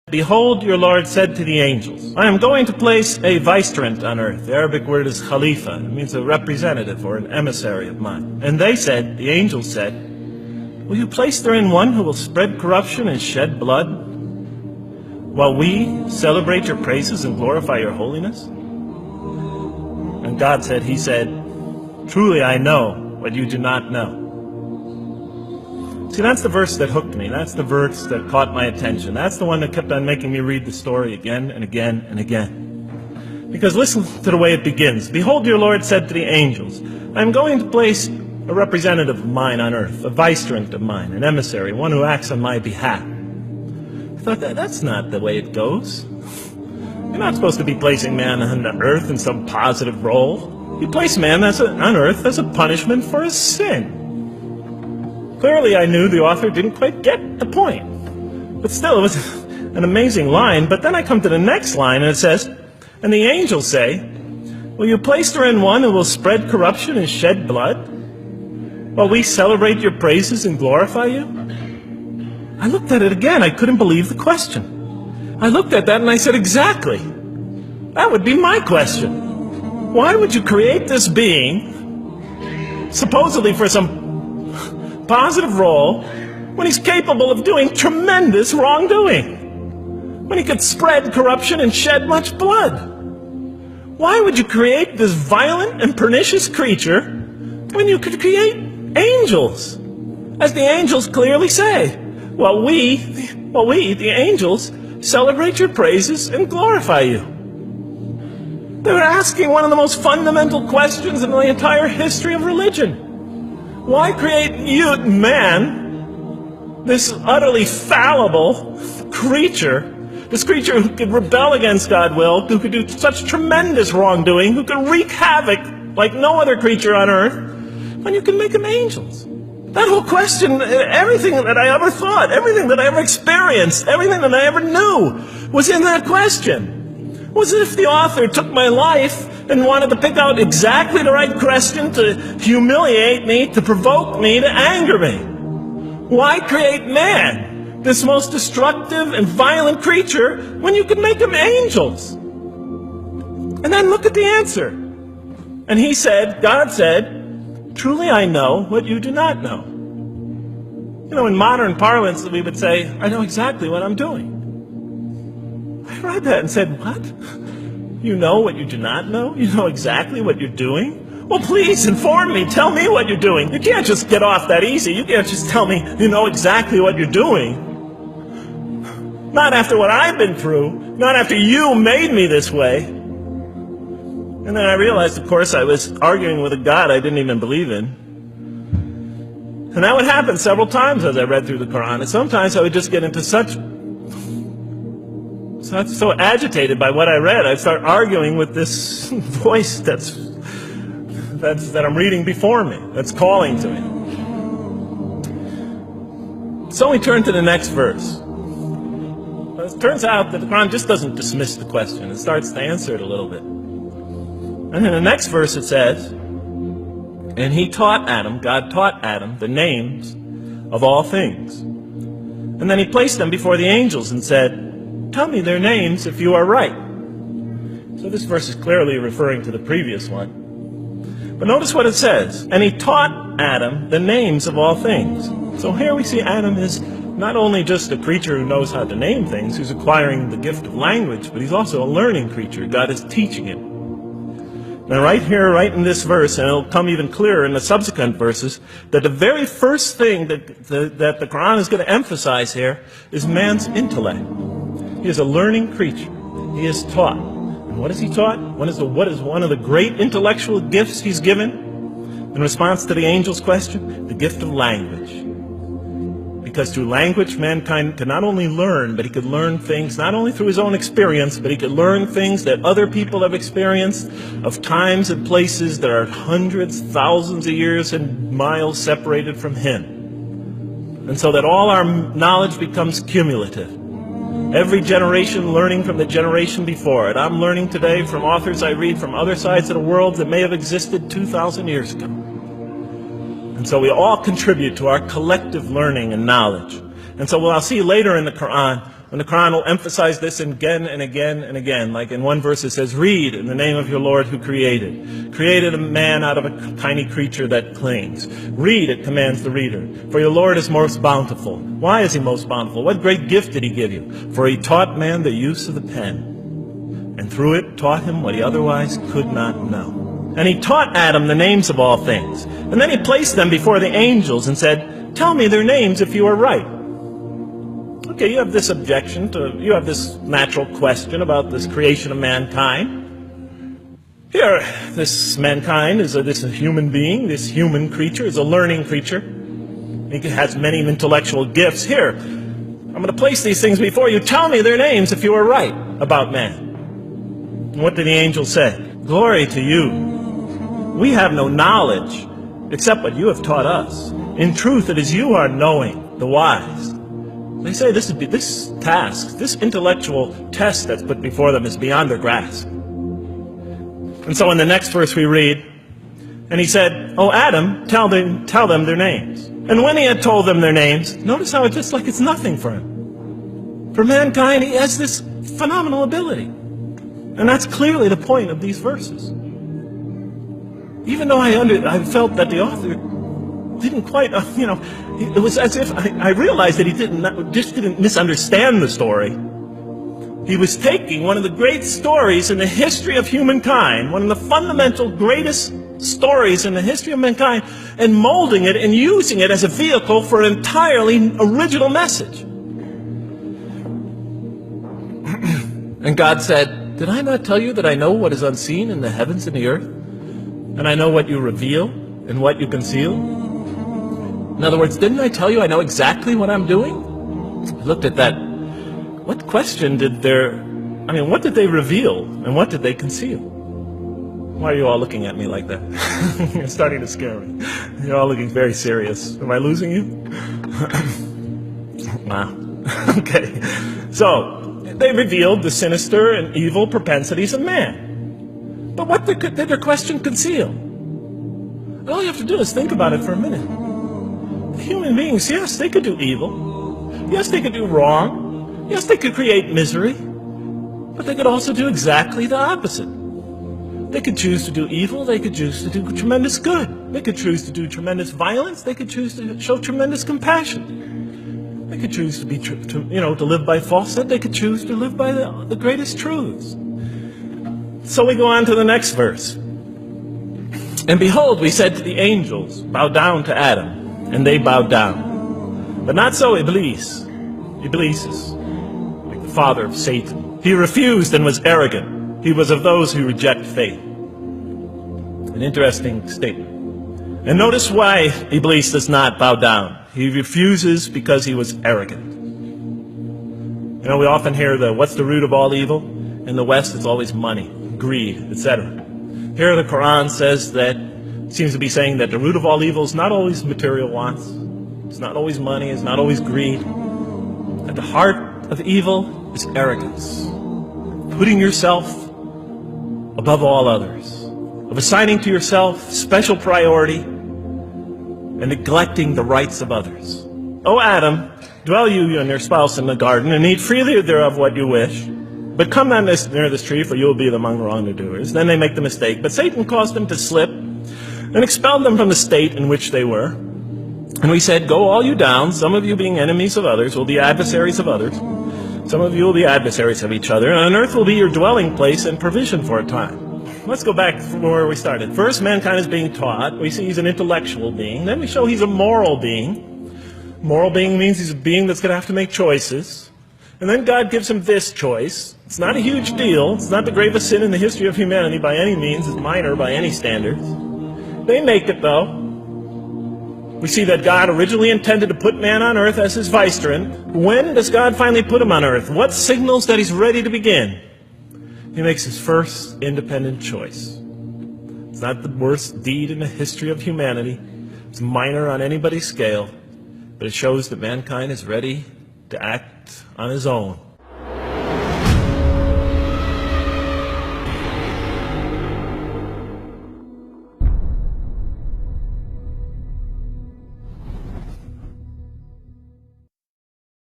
Behold, your Lord said to the angels, I am going to place a vicegerent on earth. The Arabic word is khalifa. It means a representative or an emissary of mine. And they said, the angels said, will you place therein one who will spread corruption and shed blood, while we celebrate your praises and glorify your holiness? And God said, he said, truly I know what you do not know. See, that's the verse that hooked me. That's the verse that caught my attention. That's the one that kept on making me read the story again and again and again. Because listen to the way it begins. Behold, your Lord said to the angels, I am going to place a representative of mine on earth, a vicegerent of mine, an emissary, one who acts on my behalf. I thought, that's not the way it goes. You're not supposed to be placing man on the earth in some positive role. You place man on earth as a punishment for his sin. Clearly, I knew the author didn't quite get the point. But still, it was an amazing line. But then I come to the next line, and it says, and the angels say, will you place therein one who will spread corruption and shed blood, while we celebrate your praises and glorify you? I looked at it again. I couldn't believe the question. I looked at that and I said, exactly. That would be my question. Why would you create this being, supposedly for some positive role, when he's capable of doing tremendous wrongdoing? When he could spread corruption and shed much blood? Why would you create this violent and pernicious creature when you could create angels? As the angels clearly say, well, we, the angels, celebrate your praises and glorify you. They were asking one of the most fundamental questions in the entire history of religion. Why create you, man, this utterly fallible creature, this creature who could rebel against God's will, who could do such tremendous wrongdoing, who could wreak havoc like no other creature on earth, when you can make them angels? That whole question, everything that I ever thought, everything that I ever experienced, everything that I ever knew was in that question. It was as if the author took my life and wanted to pick out exactly the right question to humiliate me, to provoke me, to anger me. Why create man, this most destructive and violent creature, when you can make them angels? And then look at the answer. And he said, God said, truly I know what you do not know. You know, in modern parlance, we would say, I know exactly what I'm doing. I read that and said, what? You know what you do not know? You know exactly what you're doing? Well, please inform me. Tell me what you're doing. You can't just get off that easy. You can't just tell me you know exactly what you're doing. Not after what I've been through. Not after you made me this way. And then I realized, of course, I was arguing with a God I didn't even believe in. And that would happen several times as I read through the Quran. And sometimes I would just get into so agitated by what I read, I'd start arguing with this voice that I'm reading before me, that's calling to me. So we turn to the next verse. It turns out that the Quran just doesn't dismiss the question. It starts to answer it a little bit. And in the next verse it says, and he taught Adam, God taught Adam, the names of all things. And then he placed them before the angels and said, tell me their names if you are right. So this verse is clearly referring to the previous one. But notice what it says. And he taught Adam the names of all things. So here we see Adam is not only just a creature who knows how to name things, who's acquiring the gift of language, but he's also a learning creature. God is teaching him. Now right here, right in this verse, and it'll come even clearer in the subsequent verses, that the very first thing that the Quran is going to emphasize here is man's intellect. He is a learning creature. He is taught. And what is he taught? What is one of the great intellectual gifts he's given in response to the angel's question? The gift of language. Because through language, mankind can not only learn, but he could learn things not only through his own experience, but he could learn things that other people have experienced of times and places that are hundreds, thousands of years and miles separated from him. And so that all our knowledge becomes cumulative. Every generation learning from the generation before it. I'm learning today from authors I read from other sides of the world that may have existed 2,000 years ago. And so we all contribute to our collective learning and knowledge. And so what I'll see later in the Quran, And the Quran will emphasize this again and again and again. Like in one verse it says, read in the name of your Lord who created a man out of a tiny creature that clings. Read, it commands the reader. For your Lord is most bountiful. Why is he most bountiful? What great gift did he give you? For he taught man the use of the pen, and through it taught him what he otherwise could not know. And he taught Adam the names of all things. And then he placed them before the angels and said, tell me their names if you are right. Okay, you have this you have this natural question about this creation of mankind. Here, this mankind is this human being, this human creature is a learning creature. He has many intellectual gifts. Here, I'm going to place these things before you. Tell me their names if you are right about man. And what did the angel say? Glory to you. We have no knowledge except what you have taught us. In truth, it is you who are knowing, the wise. They say this task, this intellectual test that's put before them is beyond their grasp. And so in the next verse we read, and he said, oh Adam, tell them their names. And when he had told them their names, notice how it's just like it's nothing for him. For mankind, he has this phenomenal ability. And that's clearly the point of these verses. Even though I felt that the author didn't quite, it was as if I realized that he didn't misunderstand the story. He was taking one of the great stories in the history of humankind, one of the fundamental greatest stories in the history of mankind, and molding it and using it as a vehicle for an entirely original message. And God said, did I not tell you that I know what is unseen in the heavens and the earth? And I know what you reveal and what you conceal? In other words, didn't I tell you I know exactly what I'm doing? I looked at that. What question what did they reveal and what did they conceal? Why are you all looking at me like that? You're starting to scare me. You're all looking very serious. Am I losing you? Wow. Okay. So, they revealed the sinister and evil propensities of man. But what did their question conceal? All you have to do is think about it for a minute. Human beings, yes, they could do evil. Yes, they could do wrong. Yes, they could create misery. But they could also do exactly the opposite. They could choose to do evil. They could choose to do tremendous good. They could choose to do tremendous violence. They could choose to show tremendous compassion. They could choose to live by falsehood. They could choose to live by the greatest truths. So we go on to the next verse. And behold, we said to the angels, bow down to Adam. And they bowed down. But not so Iblis. Iblis is like the father of Satan. He refused and was arrogant. He was of those who reject faith. An interesting statement. And notice why Iblis does not bow down. He refuses because he was arrogant. We often hear what's the root of all evil? In the West, it's always money, greed, etc. Here the Quran says that seems to be saying that the root of all evil is not always material wants. It's not always money. It's not always greed. At the heart of evil is arrogance. Putting yourself above all others. Of assigning to yourself special priority and neglecting the rights of others. O Adam, dwell you and your spouse in the garden and eat freely thereof what you wish. But come not near this tree, for you will be among wrongdoers. Then they make the mistake. But Satan caused them to slip and expelled them from the state in which they were. And we said, go all you down, some of you being enemies of others will be adversaries of others. Some of you will be adversaries of each other, and on earth will be your dwelling place and provision for a time. Let's go back from where we started. First, mankind is being taught. We see he's an intellectual being. Then we show he's a moral being. Moral being means he's a being that's going to have to make choices. And then God gives him this choice. It's not a huge deal. It's not the gravest sin in the history of humanity by any means. It's minor by any standards. They make it, though. We see that God originally intended to put man on earth as his vicegerent. When does God finally put him on earth? What signals that he's ready to begin? He makes his first independent choice. It's not the worst deed in the history of humanity. It's minor on anybody's scale. But it shows that mankind is ready to act on his own.